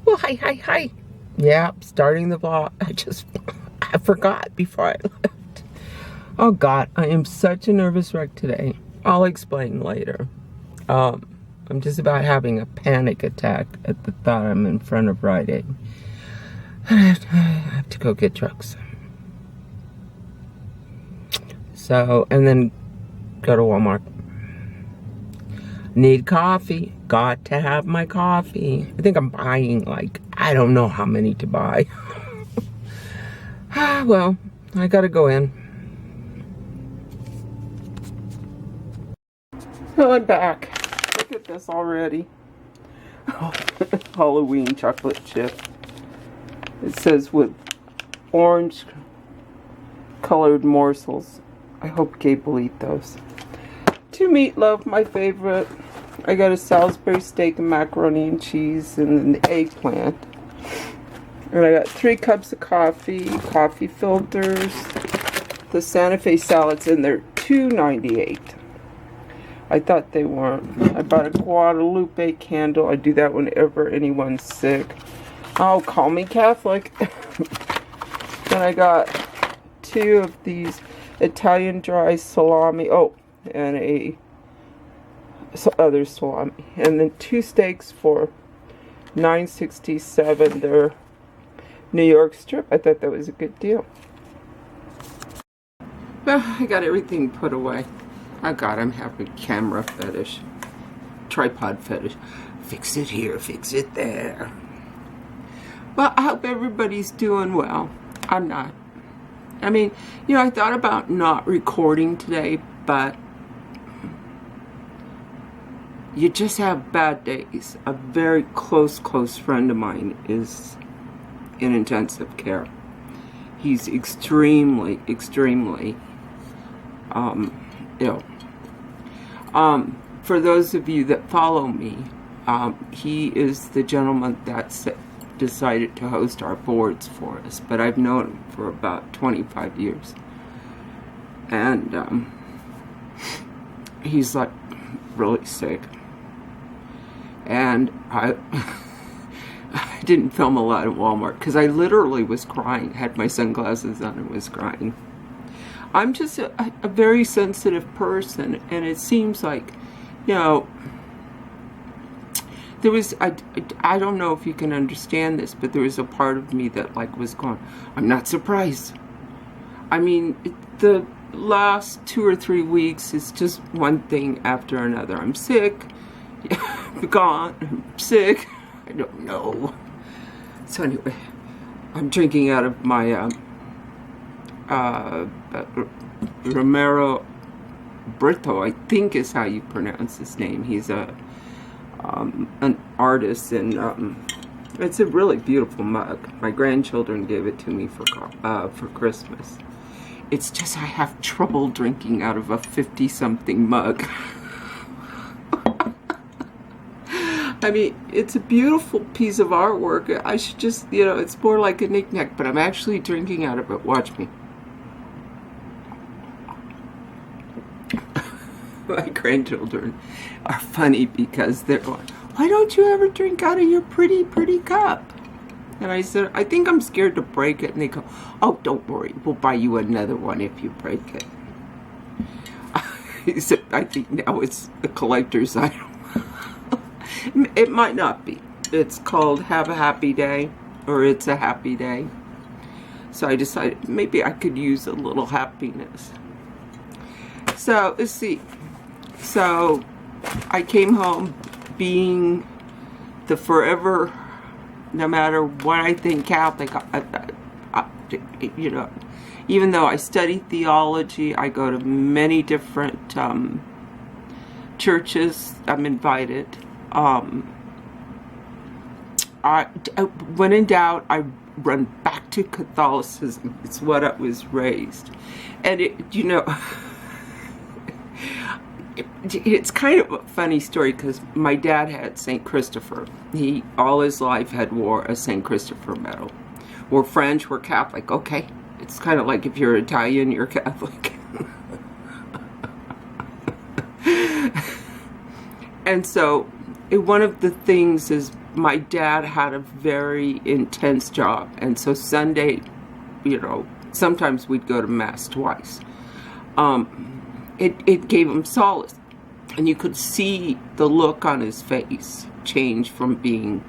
Well, hi. Yeah, starting the vlog. I forgot before I left. Oh God, I am such a nervous wreck today. I'll explain later. I'm just about having a panic attack at the thought I'm in front of Rite Aid. I have to go get drugs. So, and then go to Walmart. Need coffee. Got to have my coffee. I think I'm buying like, I don't know how many to buy. Well, I gotta go in. So I'm back. Look at this already. Oh, Halloween chocolate chip. It says with orange colored morsels. I hope Gabe will eat those. 2 meatloaf, my favorite. I got a Salisbury steak and macaroni and cheese and an eggplant. And I got 3 cups of coffee, coffee filters. The Santa Fe salads, and they're $2.98. I thought they weren't. I bought a Guadalupe candle. I do that whenever anyone's sick. Oh, call me Catholic. Then I got 2 of these Italian dry salami. Oh, and other salami. And then 2 steaks for $9.67. They're New York strip. I thought that was a good deal. Well, I got everything put away. Oh God, I'm having a camera fetish. Tripod fetish. Fix it here, fix it there. Well, I hope everybody's doing well. I'm not. I mean, you know, I thought about not recording today, but you just have bad days. A very close friend of mine is in intensive care. He's extremely ill. For those of you that follow me, he is the gentleman that decided to host our boards for us, but I've known him for about 25 years. And he's like really sick. And I didn't film a lot at Walmart because I literally was crying, had my sunglasses on and was crying. I'm just a very sensitive person, and it seems like, you know, there was, I don't know if you can understand this, but there was a part of me that like was going, I'm not surprised. I mean, the last 2 or 3 weeks is just one thing after another. I'm sick, gone, I'm sick, I don't know. So anyway, I'm drinking out of my Romero Brito, I think is how you pronounce his name. He's an artist, and it's a really beautiful mug. My grandchildren gave it to me for Christmas. It's just I have trouble drinking out of a 50-something mug. I mean, it's a beautiful piece of artwork. I should just, you know, it's more like a knick-knack, but I'm actually drinking out of it. Watch me. My grandchildren are funny because they're going, why don't you ever drink out of your pretty cup? And I said, I think I'm scared to break it. And they go, oh, don't worry, we'll buy you another one if you break it. He said, I think now it's a collector's item. It might not be. It's called Have a Happy Day, or It's a Happy Day. So I decided maybe I could use a little happiness. So let's see. So I came home being the forever, no matter what I think, Catholic. You know, even though I study theology, I go to many different churches. I'm invited. When in doubt, I run back to Catholicism. It's what I was raised, and you know. It's kind of a funny story because my dad had St. Christopher. He all his life had wore a St. Christopher medal. We're French, we're Catholic. Okay, it's kind of like if you're Italian, you're Catholic. And so one of the things is my dad had a very intense job, and so Sunday, you know, sometimes we'd go to Mass twice. It gave him solace, and you could see the look on his face change from being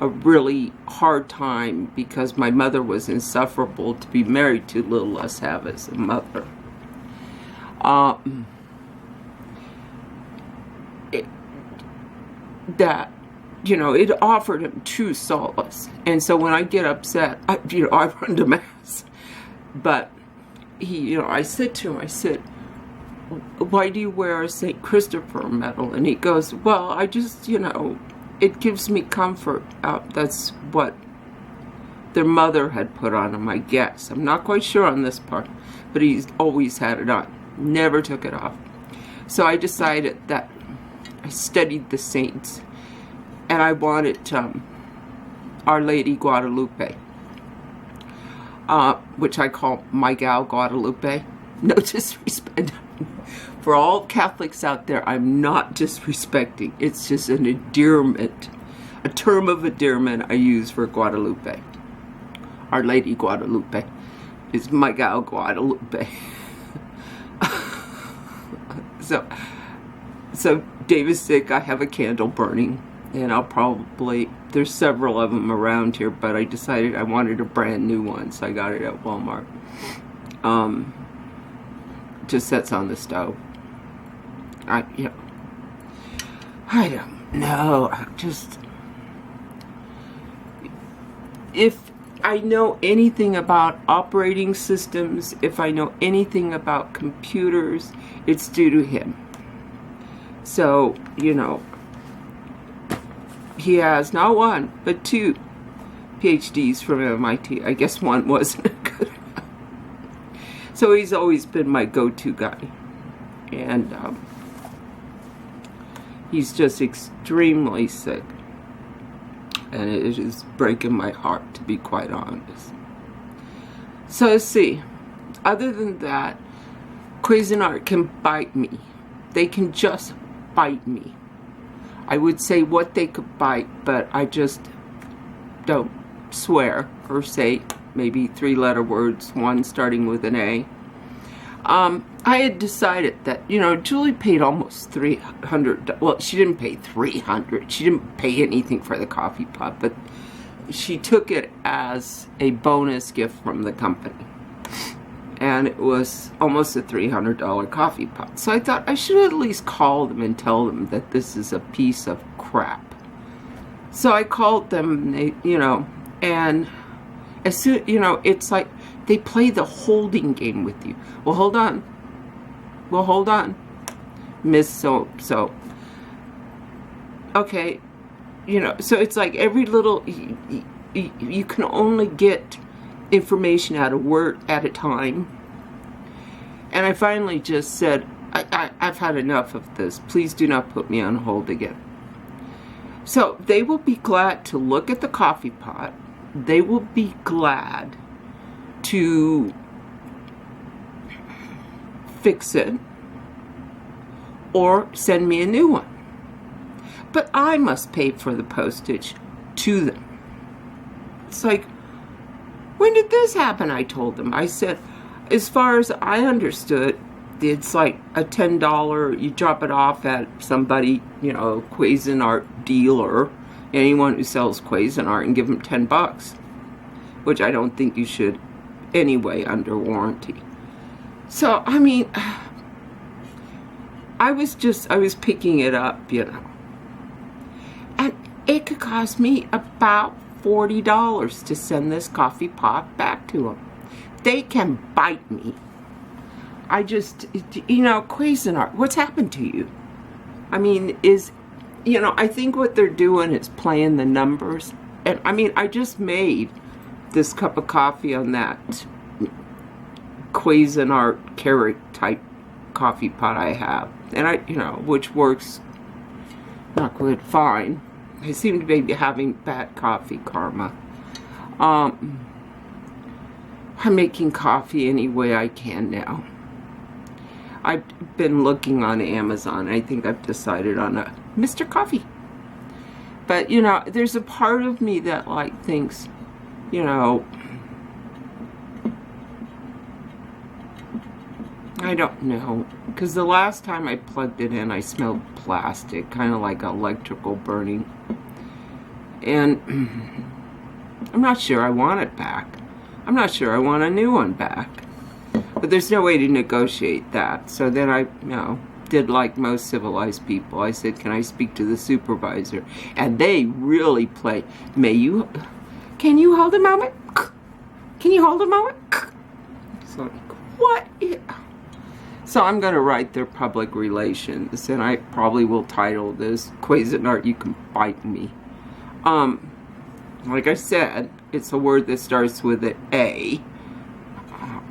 a really hard time because my mother was insufferable to be married to, little less have as a mother. That, you know, it offered him true solace. And so when I get upset, I run to Mass. But he, you know, I said to him, I said, why do you wear a St. Christopher medal? And he goes, well, I just, you know, it gives me comfort. That's what their mother had put on him, I guess. I'm not quite sure on this part, but he's always had it on. Never took it off. So I decided that I studied the saints, and I wanted Our Lady Guadalupe, which I call my gal Guadalupe. No disrespect. For all Catholics out there, I'm not disrespecting. It's just an endearment, a term of endearment I use for Guadalupe. Our Lady Guadalupe is my gal Guadalupe. So David's sick. I have a candle burning, and I'll probably, there's several of them around here, but I decided I wanted a brand new one, so I got it at Walmart. Just sits on the stove. I don't know. If I know anything about operating systems, if I know anything about computers, it's due to him. So, you know, he has not one, but 2 PhDs from MIT. I guess one wasn't good enough. So he's always been my go-to guy. And he's just extremely sick. And it is breaking my heart, to be quite honest. So let's see. Other than that, Cuisinart can bite me. They can just bite me. I would say what they could bite, but I just don't swear or say maybe 3-letter words, one starting with an A. I had decided that, you know, Julie paid almost $300. Well, she didn't pay $300. She didn't pay anything for the coffee pot, but she took it as a bonus gift from the company. And it was almost a $300 coffee pot. So I thought I should at least call them and tell them that this is a piece of crap. So I called them, they, you know, and as soon, you know, it's like they play the holding game with you. Well, hold on. Well, hold on, Miss So. Okay, you know, so it's like every little, you can only get information out of word at a time. And I finally just said, I've had enough of this. Please do not put me on hold again. So they will be glad to look at the coffee pot. They will be glad to fix it or send me a new one. But I must pay for the postage to them. It's like, when did this happen? I told them. I said, as far as I understood, it's like a $10, you drop it off at somebody, you know, Cuisinart dealer, anyone who sells Cuisinart, and give them $10, which I don't think you should anyway under warranty. So, I mean, I was picking it up, you know, and it could cost me about $40 to send this coffee pot back to them. They can bite me. I just, you know, Cuisinart, what's happened to you? I mean, you know, I think what they're doing is playing the numbers. And I mean, I just made this cup of coffee on that Cuisinart Keurig type coffee pot I have. And you know, which works not good, fine. I seem to be having bad coffee karma. I'm making coffee any way I can now. I've been looking on Amazon. I think I've decided on a Mr. Coffee. But, you know, there's a part of me that, like, thinks, you know, I don't know. Because the last time I plugged it in, I smelled plastic, kind of like electrical burning. And I'm not sure I want it back. I'm not sure I want a new one back. But there's no way to negotiate that. So then I, you know, did like most civilized people. I said, can I speak to the supervisor? And they really play. Can you hold a moment? Can you hold a moment? So, what? So I'm going to write their public relations, and I probably will title this Cuisinart You Can Bite Me. Like I said, it's a word that starts with an A.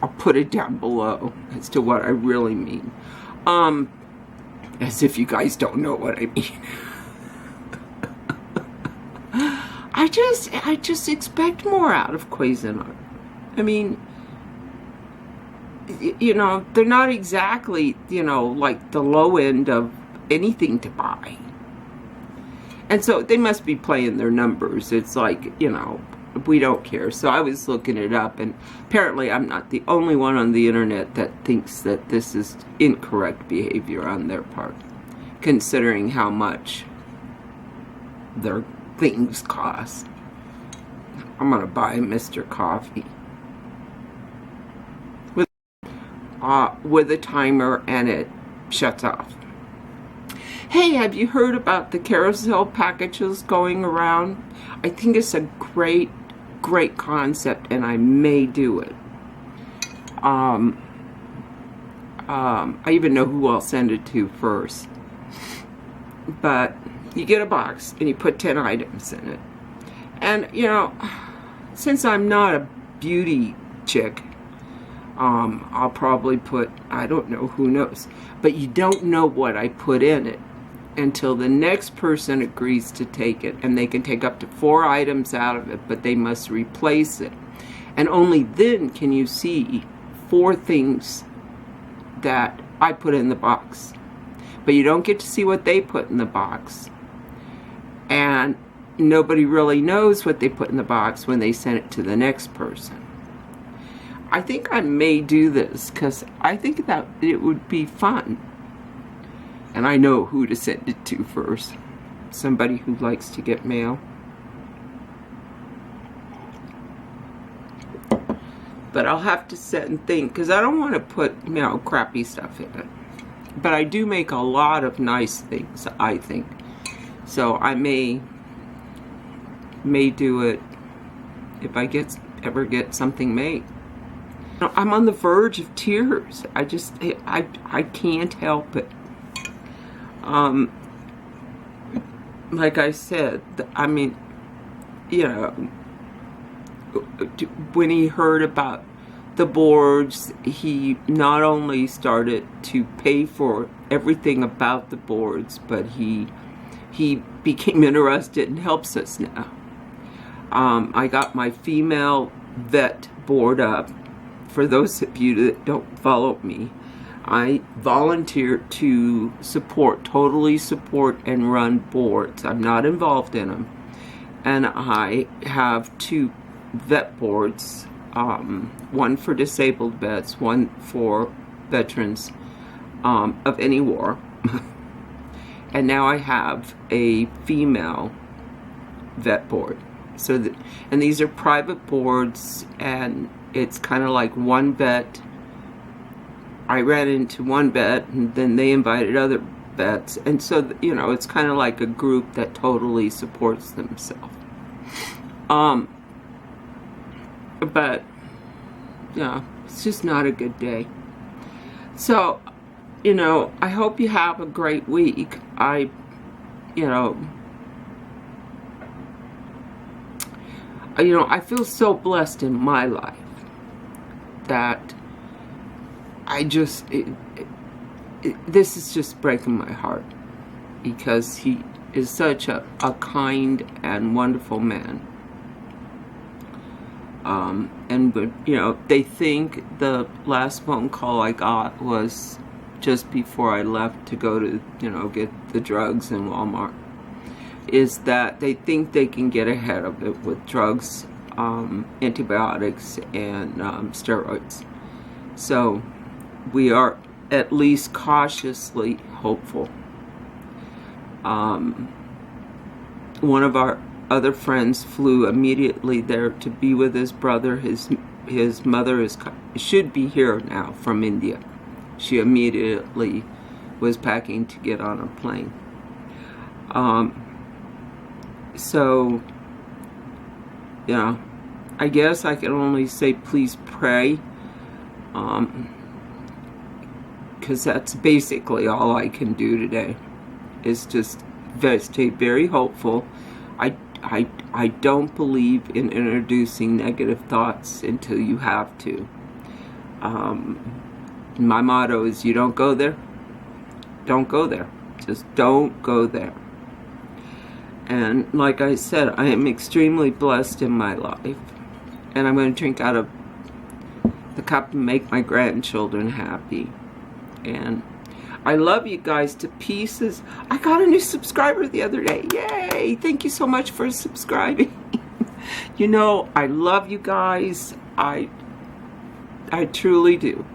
I'll put it down below as to what I really mean. As if you guys don't know what I mean. I just expect more out of Cuisinart. I mean, you know, they're not exactly, you know, like the low end of anything to buy. And so they must be playing their numbers. It's like, you know, we don't care. So I was looking it up, and apparently I'm not the only one on the internet that thinks that this is incorrect behavior on their part, considering how much their things cost. I'm gonna buy Mr. Coffee with a timer, and it shuts off. Hey, have you heard about the carousel packages going around? I think it's a great concept, and I may do it. I even know who I'll send it to first. But you get a box, and you put 10 items in it. And, you know, since I'm not a beauty chick, I'll probably put, I don't know, who knows. But you don't know what I put in it until the next person agrees to take it. And they can take up to 4 items out of it, but they must replace it. And only then can you see 4 things that I put in the box. But you don't get to see what they put in the box. And nobody really knows what they put in the box when they send it to the next person. I think I may do this because I think that it would be fun. And I know who to send it to first. Somebody who likes to get mail. But I'll have to sit and think, because I don't want to put, you know, crappy stuff in it. But I do make a lot of nice things, I think. So I may do it if I ever get something made. I'm on the verge of tears. I can't help it. Like I said, I mean, you know, when he heard about the boards, he not only started to pay for everything about the boards, but he became interested and helps us now. I got my female vet board up. For those of you that don't follow me, I volunteer to totally support and run boards. I'm not involved in them. And I have 2 vet boards, one for disabled vets, one for veterans of any war. And now I have a female vet board. And these are private boards, and it's kind of like one vet. I ran into one vet, and then they invited other vets. And so, you know, it's kind of like a group that totally supports themselves. But, yeah, it's just not a good day. So, you know, I hope you have a great week. I feel so blessed in my life that this is just breaking my heart, because he is such a kind and wonderful man. And you know, they think the last phone call I got was just before I left to go to, you know, get the drugs in Walmart. is that they think they can get ahead of it with drugs, antibiotics, and steroids. So we are at least cautiously hopeful. One of our other friends flew immediately there to be with his brother. His mother should be here now from India. She immediately was packing to get on a plane. So, you know, I guess I can only say please pray, because that's basically all I can do today, is just stay very hopeful. I don't believe in introducing negative thoughts until you have to. My motto is, you don't go there, don't go there. Just don't go there. And like I said, I am extremely blessed in my life. And I'm going to drink out of the cup and make my grandchildren happy. And I love you guys to pieces. I got a new subscriber the other day. Yay! Thank you so much for subscribing. You know, I love you guys. I truly do.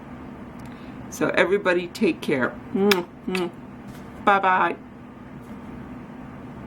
So everybody take care. Bye-bye.